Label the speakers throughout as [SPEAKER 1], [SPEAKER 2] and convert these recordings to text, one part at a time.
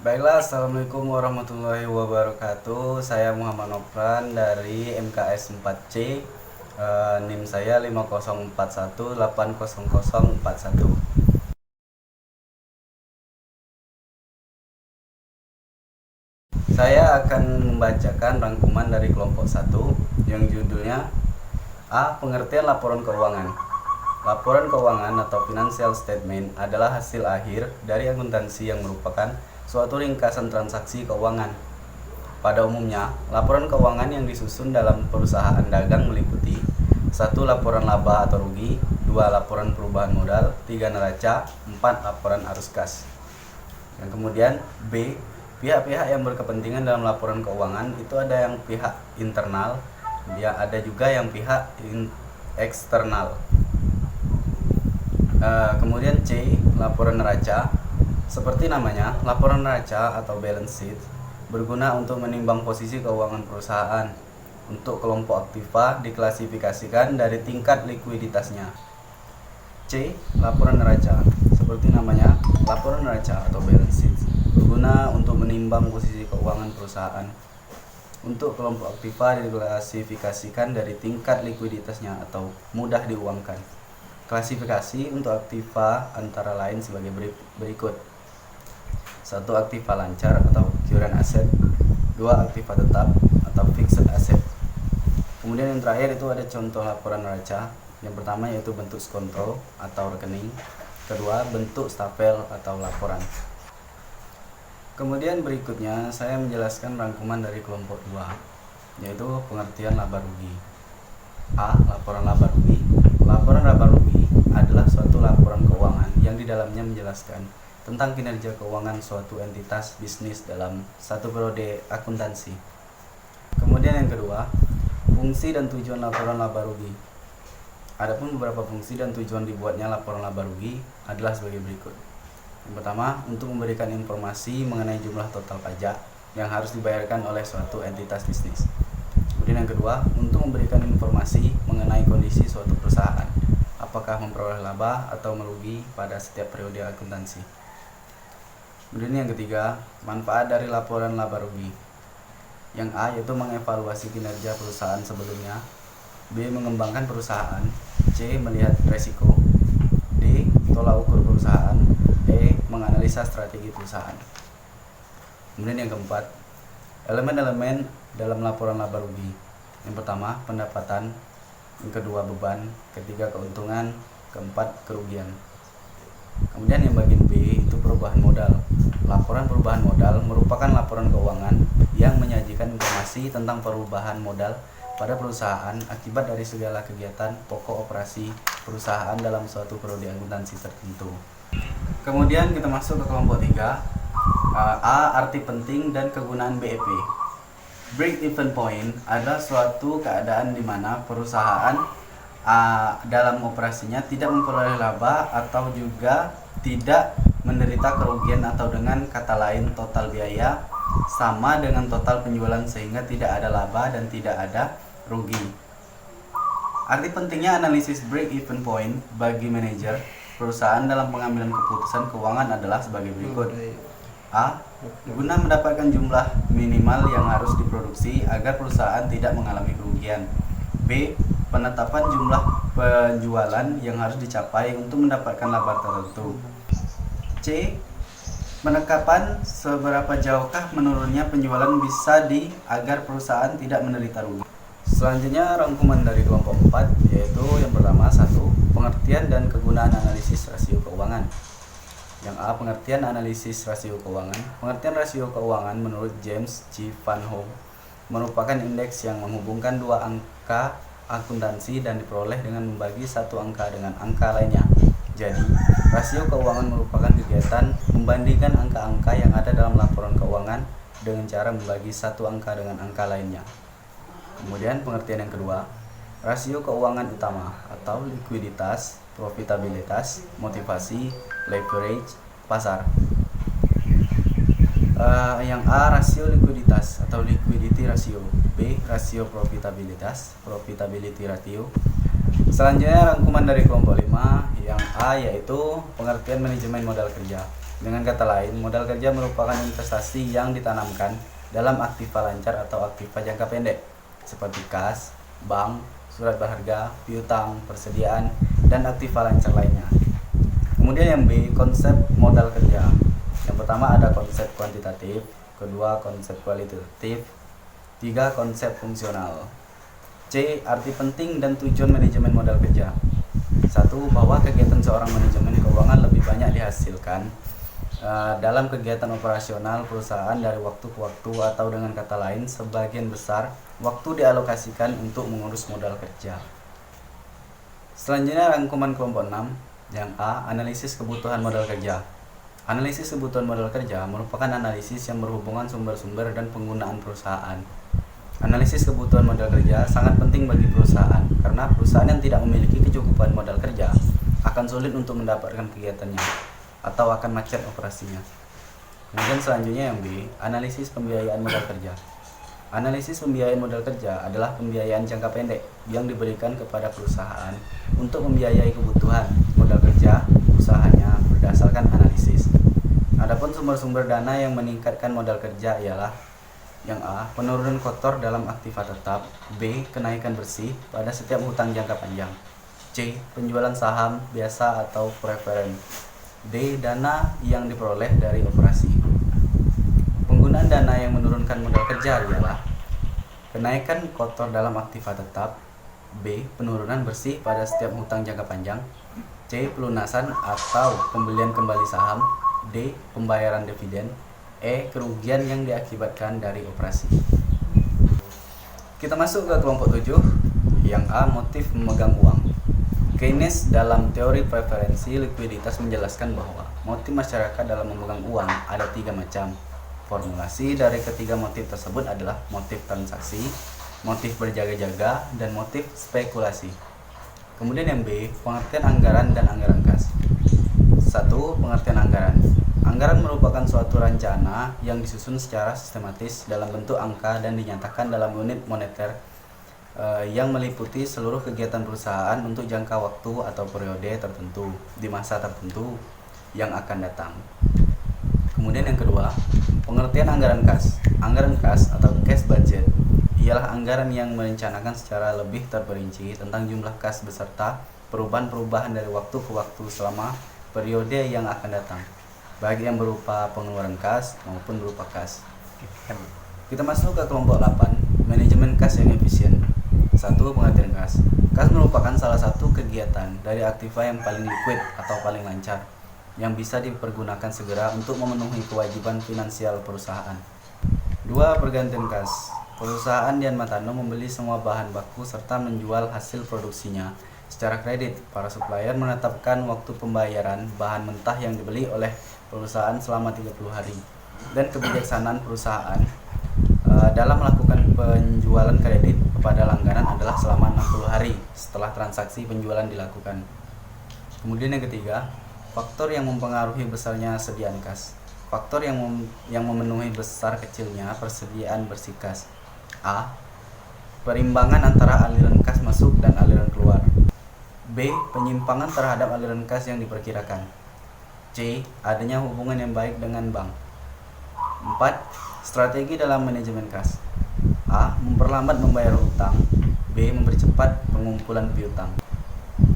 [SPEAKER 1] Baiklah, Assalamualaikum warahmatullahi wabarakatuh. Saya Muhammad Nofran dari MKS 4C. NIM saya 5041800041. Saya akan membacakan rangkuman dari kelompok 1 yang judulnya A. Pengertian laporan keuangan. Laporan keuangan atau financial statement adalah hasil akhir dari akuntansi yang merupakan suatu ringkasan transaksi keuangan. Pada umumnya, laporan keuangan yang disusun dalam perusahaan dagang meliputi 1. Laporan laba atau rugi, 2. Laporan perubahan modal, 3. Neraca, 4. Laporan arus kas. Dan kemudian B. Pihak-pihak yang berkepentingan dalam laporan keuangan itu ada yang pihak internal, ada juga yang pihak eksternal. Kemudian C. Laporan neraca. Seperti namanya, laporan neraca atau balance sheet berguna untuk menimbang posisi keuangan perusahaan. Untuk kelompok aktiva diklasifikasikan dari tingkat likuiditasnya. C. Laporan neraca. Seperti namanya, laporan neraca atau balance sheet berguna untuk menimbang posisi keuangan perusahaan. Untuk kelompok aktiva diklasifikasikan dari tingkat likuiditasnya atau mudah diuangkan. Klasifikasi untuk aktiva antara lain sebagai berikut. 1. Aktiva lancar atau current asset. 2. Aktiva tetap atau fixed asset. Kemudian yang terakhir itu ada contoh laporan neraca. Yang pertama yaitu bentuk skonto atau rekening. Kedua, bentuk stapel atau laporan. Kemudian berikutnya saya menjelaskan rangkuman dari kelompok 2, yaitu pengertian laba rugi. A. Laporan laba rugi. Laporan laba rugi adalah suatu laporan keuangan yang di dalamnya menjelaskan tentang kinerja keuangan suatu entitas bisnis dalam satu periode akuntansi. Kemudian yang kedua, fungsi dan tujuan laporan laba rugi. Adapun beberapa fungsi dan tujuan dibuatnya laporan laba rugi adalah sebagai berikut. Yang pertama, untuk memberikan informasi mengenai jumlah total pajak yang harus dibayarkan oleh suatu entitas bisnis. Kemudian yang kedua, untuk memberikan informasi mengenai kondisi suatu perusahaan, apakah memperoleh laba atau merugi pada setiap periode akuntansi. Kemudian yang ketiga, manfaat dari laporan laba rugi. Yang A yaitu mengevaluasi kinerja perusahaan sebelumnya, B mengembangkan perusahaan, C melihat resiko, D tolak ukur perusahaan, E menganalisa strategi perusahaan. Kemudian yang keempat, elemen-elemen dalam laporan laba rugi. Yang pertama, pendapatan, yang kedua beban, ketiga keuntungan, keempat kerugian. Kemudian yang bagian B itu perubahan modal. Laporan perubahan modal merupakan laporan keuangan yang menyajikan informasi tentang perubahan modal pada perusahaan akibat dari segala kegiatan pokok operasi perusahaan dalam suatu periode akuntansi tertentu. Kemudian kita masuk ke kelompok 3. A. Arti penting dan kegunaan BEP. Break-even point adalah suatu keadaan di mana perusahaan dalam operasinya tidak memperoleh laba atau juga tidak menderita kerugian, atau dengan kata lain total biaya sama dengan total penjualan sehingga tidak ada laba dan tidak ada rugi. Arti pentingnya analisis break-even point bagi manajer perusahaan dalam pengambilan keputusan keuangan adalah sebagai berikut. A. Guna mendapatkan jumlah minimal yang harus diproduksi agar perusahaan tidak mengalami kerugian. B. Penetapan jumlah penjualan yang harus dicapai untuk mendapatkan laba tertentu. C. Penetapan seberapa jauhkah menurunnya penjualan bisa agar perusahaan tidak menderita rugi. Selanjutnya rangkuman dari kelompok 4, yaitu yang pertama 1. Pengertian dan kegunaan analisis rasio keuangan. Yang A. Pengertian analisis rasio keuangan. Pengertian rasio keuangan menurut James G. Van Hoek merupakan indeks yang menghubungkan dua angka akuntansi dan diperoleh dengan membagi satu angka dengan angka lainnya. Jadi, rasio keuangan merupakan kegiatan membandingkan angka-angka yang ada dalam laporan keuangan dengan cara membagi satu angka dengan angka lainnya. Kemudian pengertian yang kedua, rasio keuangan utama atau likuiditas, profitabilitas, motivasi, leverage, pasar. Yang A. Rasio likuiditas atau liquidity ratio. B. Rasio profitabilitas, profitability ratio. Selanjutnya rangkuman dari kelompok 5. Yang A yaitu pengertian manajemen modal kerja. Dengan kata lain, modal kerja merupakan investasi yang ditanamkan dalam aktiva lancar atau aktiva jangka pendek seperti kas, bank, surat berharga, piutang, persediaan, dan aktiva lancar lainnya. Kemudian yang B, konsep modal kerja. Yang pertama ada konsep kuantitatif, kedua konsep kualitatif, tiga konsep fungsional. C, arti penting dan tujuan manajemen modal kerja. Satu, bahwa kegiatan seorang manajemen keuangan lebih banyak dihasilkan dalam kegiatan operasional perusahaan dari waktu ke waktu, atau dengan kata lain sebagian besar waktu dialokasikan untuk mengurus modal kerja. Selanjutnya rangkuman kelompok 6. Yang A, analisis kebutuhan modal kerja. Analisis kebutuhan modal kerja merupakan analisis yang berhubungan sumber-sumber dan penggunaan perusahaan. Analisis kebutuhan modal kerja sangat penting bagi perusahaan karena perusahaan yang tidak memiliki kecukupan modal kerja akan sulit untuk mendapatkan kegiatannya atau akan macet operasinya. Kemudian selanjutnya yang B, analisis pembiayaan modal kerja. Analisis pembiayaan modal kerja adalah pembiayaan jangka pendek yang diberikan kepada perusahaan untuk membiayai kebutuhan modal kerja usahanya berdasarkan analisis. Adapun sumber-sumber dana yang meningkatkan modal kerja ialah yang A, penurunan kotor dalam aktiva tetap, B, kenaikan bersih pada setiap hutang jangka panjang, C, penjualan saham biasa atau preferen, D, dana yang diperoleh dari operasi. Penggunaan dana yang menurunkan modal kerja ialah kenaikan kotor dalam aktiva tetap, B, penurunan bersih pada setiap hutang jangka panjang, C, pelunasan atau pembelian kembali saham, D, pembayaran dividen, E, kerugian yang diakibatkan dari operasi. Kita masuk ke kelompok 7. Yang A, motif memegang uang. Keynes dalam teori preferensi likuiditas menjelaskan bahwa motif masyarakat dalam memegang uang ada 3 macam. Formulasi dari ketiga motif tersebut adalah motif transaksi, motif berjaga-jaga, dan motif spekulasi. Kemudian yang B, pengertian anggaran dan anggaran kas. 1. Pengertian anggaran. Anggaran merupakan suatu rencana yang disusun secara sistematis dalam bentuk angka dan dinyatakan dalam unit moneter yang meliputi seluruh kegiatan perusahaan untuk jangka waktu atau periode tertentu di masa tertentu yang akan datang. Kemudian yang kedua, pengertian anggaran kas. Anggaran kas atau cash budget ialah anggaran yang merencanakan secara lebih terperinci tentang jumlah kas beserta perubahan-perubahan dari waktu ke waktu selama periode yang akan datang, baik yang berupa pengeluaran kas maupun berupa kas. Kita masuk ke kelompok 8, manajemen kas yang efisien. 1. Pengertian kas. Kas merupakan salah satu kegiatan dari aktiva yang paling liquid atau paling lancar yang bisa dipergunakan segera untuk memenuhi kewajiban finansial perusahaan. 2. Pergantian kas. Perusahaan Dian Matano membeli semua bahan baku serta menjual hasil produksinya secara kredit. Para supplier menetapkan waktu pembayaran bahan mentah yang dibeli oleh perusahaan selama 30 hari. Dan kebijaksanaan perusahaan dalam melakukan penjualan kredit kepada langganan adalah selama 60 hari setelah transaksi penjualan dilakukan. Kemudian yang ketiga, faktor yang mempengaruhi besarnya sediaan kas. Faktor yang memenuhi besar kecilnya persediaan bersih kas. A. Perimbangan antara aliran kas masuk dan aliran keluar. B. Penyimpangan terhadap aliran kas yang diperkirakan. C. Adanya hubungan yang baik dengan bank. 4. Strategi dalam manajemen kas. A. Memperlambat membayar hutang. B. Mempercepat pengumpulan piutang.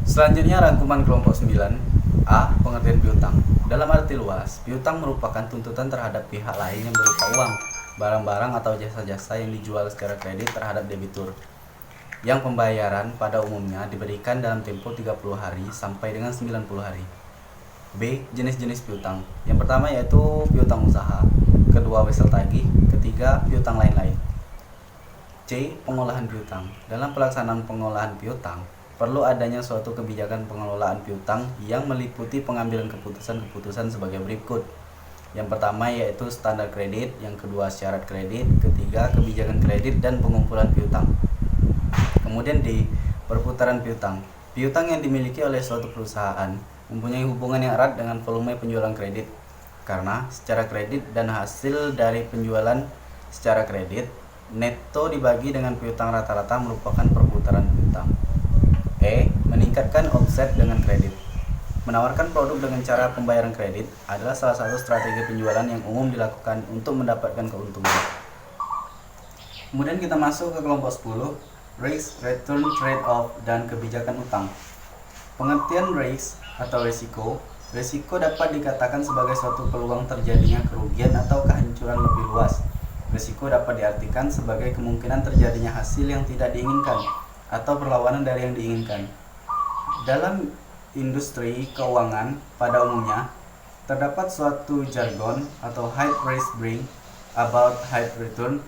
[SPEAKER 1] Selanjutnya rangkuman kelompok 9. A. Pengertian piutang. Dalam arti luas, piutang merupakan tuntutan terhadap pihak lain yang berupa uang, barang-barang atau jasa-jasa yang dijual secara kredit terhadap debitur, yang pembayaran pada umumnya diberikan dalam tempo 30 hari sampai dengan 90 hari. B. Jenis-jenis piutang. Yang pertama yaitu piutang usaha, kedua wesel tagih, ketiga piutang lain-lain. C. Pengolahan piutang. Dalam pelaksanaan pengolahan piutang, perlu adanya suatu kebijakan pengelolaan piutang yang meliputi pengambilan keputusan-keputusan sebagai berikut. Yang pertama yaitu standar kredit, yang kedua syarat kredit, ketiga kebijakan kredit dan pengumpulan piutang. Kemudian di perputaran piutang. Piutang yang dimiliki oleh suatu perusahaan mempunyai hubungan yang erat dengan volume penjualan kredit, karena secara kredit dan hasil dari penjualan secara kredit neto dibagi dengan piutang rata-rata merupakan perputaran piutang. E. Meningkatkan offset dengan kredit. Menawarkan produk dengan cara pembayaran kredit adalah salah satu strategi penjualan yang umum dilakukan untuk mendapatkan keuntungan. Kemudian kita masuk ke kelompok 10, risk, return, trade-off, dan kebijakan utang. Pengertian risk atau risiko. Risiko dapat dikatakan sebagai suatu peluang terjadinya kerugian atau kehancuran lebih luas. Risiko dapat diartikan sebagai kemungkinan terjadinya hasil yang tidak diinginkan atau perlawanan dari yang diinginkan. Dalam industri keuangan pada umumnya, terdapat suatu jargon atau high risk bring about high return.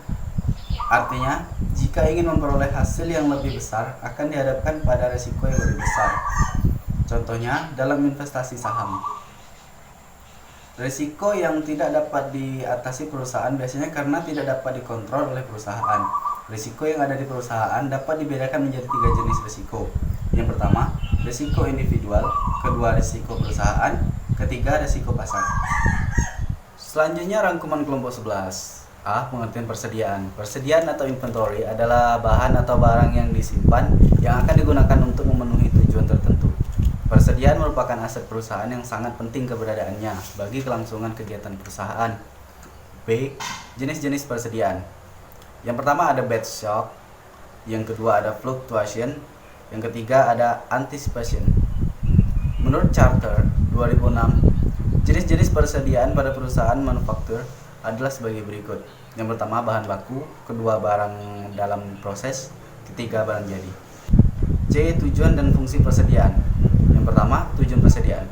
[SPEAKER 1] Artinya, jika ingin memperoleh hasil yang lebih besar, akan dihadapkan pada risiko yang lebih besar. Contohnya, dalam investasi saham. Risiko yang tidak dapat diatasi perusahaan biasanya karena tidak dapat dikontrol oleh perusahaan. Risiko yang ada di perusahaan dapat dibedakan menjadi 3 jenis risiko. Yang pertama, risiko individual, kedua risiko perusahaan, ketiga risiko pasar. Selanjutnya rangkuman kelompok 11. A. Pengertian persediaan. Persediaan atau inventory adalah bahan atau barang yang disimpan yang akan digunakan untuk memenuhi tujuan tertentu. Persediaan merupakan aset perusahaan yang sangat penting keberadaannya bagi kelangsungan kegiatan perusahaan. B. Jenis-jenis persediaan. Yang pertama ada bad shock, yang kedua ada fluctuation, yang ketiga ada anticipation. Menurut Charter 2006, jenis-jenis persediaan pada perusahaan manufaktur adalah sebagai berikut. Yang pertama bahan baku, kedua barang dalam proses, ketiga barang jadi. C. Tujuan dan fungsi persediaan. Yang pertama, tujuan persediaan.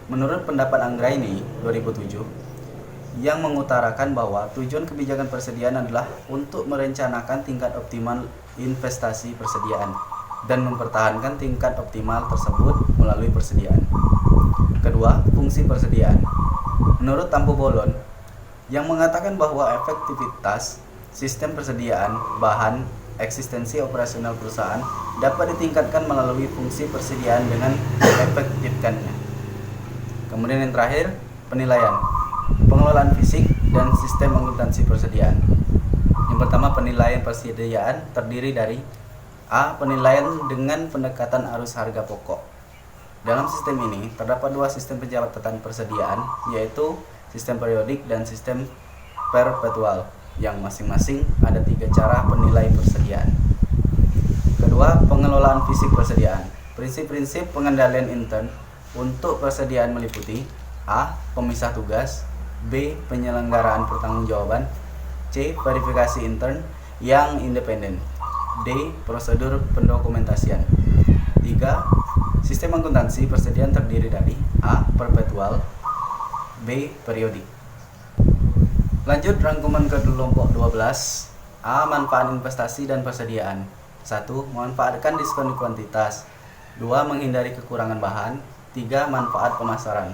[SPEAKER 1] Menurut pendapat Anggraini 2007, yang mengutarakan bahwa tujuan kebijakan persediaan adalah untuk merencanakan tingkat optimal investasi persediaan dan mempertahankan tingkat optimal tersebut melalui persediaan. Kedua, fungsi persediaan. Menurut Tampo Bolon, yang mengatakan bahwa efektivitas sistem persediaan bahan eksistensi operasional perusahaan dapat ditingkatkan melalui fungsi persediaan dengan efektifkannya. Kemudian yang terakhir, penilaian, pengelolaan fisik dan sistem akuntansi persediaan. Yang pertama, penilaian persediaan terdiri dari A. Penilaian dengan pendekatan arus harga pokok. Dalam sistem ini terdapat dua sistem pencatatan persediaan, yaitu sistem periodik dan sistem perpetual, yang masing-masing ada 3 cara penilai persediaan. Kedua, pengelolaan fisik persediaan. Prinsip-prinsip pengendalian intern untuk persediaan meliputi A. Pemisah tugas, B. Penyelenggaraan pertanggungjawaban, C. Verifikasi intern yang independen, D. Prosedur pendokumentasian. 3. Sistem akuntansi persediaan terdiri dari A. Perpetual, B. Periodik. Lanjut rangkuman ke kelompok 12. A. Manfaat investasi dan persediaan. 1. Memanfaatkan diskon kuantitas. 2. Menghindari kekurangan bahan. 3. Manfaat pemasaran.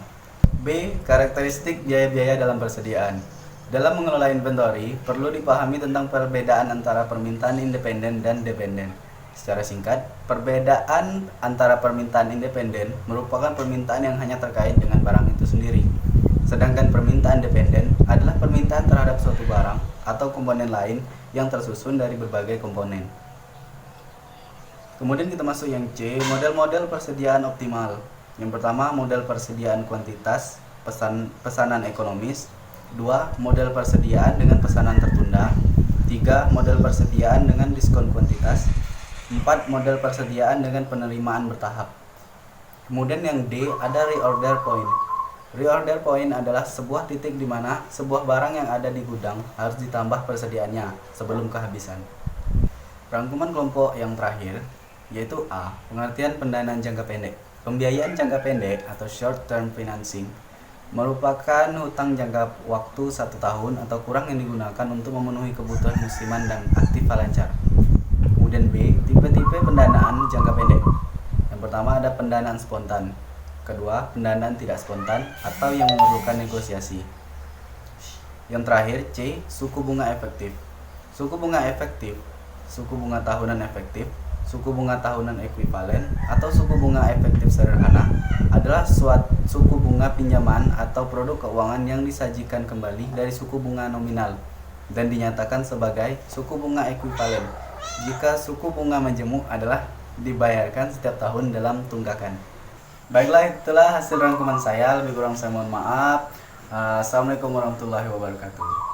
[SPEAKER 1] B. Karakteristik biaya-biaya dalam persediaan. Dalam mengelola inventory, perlu dipahami tentang perbedaan antara permintaan independen dan dependen. Secara singkat, perbedaan antara permintaan independen merupakan permintaan yang hanya terkait dengan barang itu sendiri. Sedangkan permintaan dependen adalah permintaan terhadap suatu barang atau komponen lain yang tersusun dari berbagai komponen. Kemudian kita masuk yang C, model-model persediaan optimal. Yang pertama, model persediaan kuantitas, pesanan ekonomis. 2. Model persediaan dengan pesanan tertunda. 3. Model persediaan dengan diskon kuantitas. 4. Model persediaan dengan penerimaan bertahap. Kemudian yang D, ada reorder point. Reorder point adalah sebuah titik di mana sebuah barang yang ada di gudang harus ditambah persediaannya sebelum kehabisan. Rangkuman kelompok yang terakhir yaitu A. Pengertian pendanaan jangka pendek. Pembiayaan jangka pendek atau short term financing merupakan hutang jangka waktu 1 tahun atau kurang yang digunakan untuk memenuhi kebutuhan musiman dan aktif lancar. Kemudian B. Tipe-tipe pendanaan jangka pendek. Yang pertama ada pendanaan spontan. Kedua, pendanaan tidak spontan atau yang memerlukan negosiasi. Yang terakhir, C. Suku bunga efektif. Suku bunga efektif, suku bunga tahunan efektif, suku bunga tahunan ekuivalen, atau suku bunga efektif sederhana adalah suku bunga pinjaman atau produk keuangan yang disajikan kembali dari suku bunga nominal dan dinyatakan sebagai suku bunga ekuivalen jika suku bunga majemuk adalah dibayarkan setiap tahun dalam tunggakan. Baiklah, itulah hasil rangkuman saya. Lebih kurang saya mohon maaf. Assalamualaikum warahmatullahi wabarakatuh.